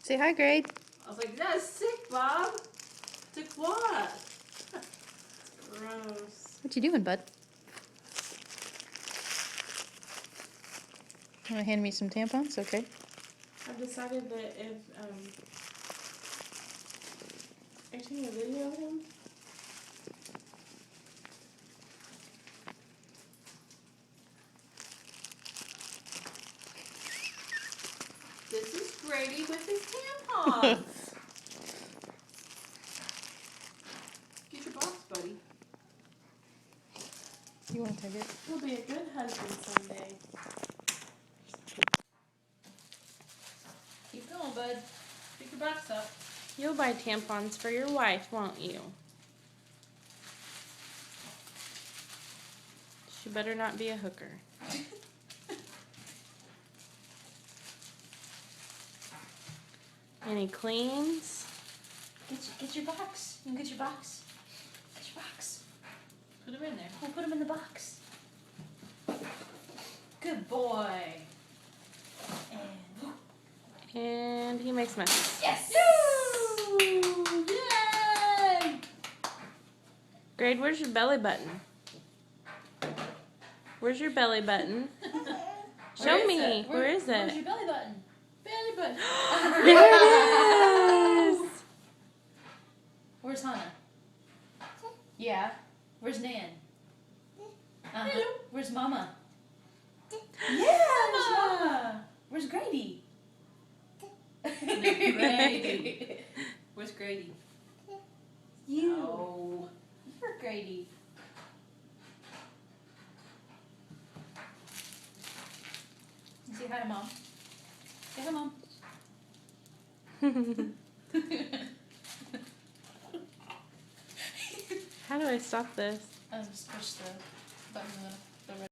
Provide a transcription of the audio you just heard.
Say hi, Grade. I was like, that's sick, Bob. Sick what? Gross. What you doing, bud? You want to hand me some tampons? Okay. I've decided that if, are you taking a video of him? This is Grady with his tampons. Get your box, buddy. You want to take it? He'll be a good husband someday. Keep going, bud. Pick your box up. You'll buy tampons for your wife, won't you? She better not be a hooker. And he cleans. Get your box. You can get your box. Get your box. Put him in there. We'll put him in the box. Good boy. And And he makes messes. yes. Yay! Grade, where's your belly button? Where's your belly button? Show me. Where is Where's it? your belly button? Belly button. There it is. Where's Hannah? Yeah. Where's Nan? Hello. Where's Mama? Yeah, there's Mama. Where's Grady? Grady. Where's Grady? You. Oh. You're Grady. Say hi to Mom. Say hi, Mom. How do I stop this? Just push the button in the middle.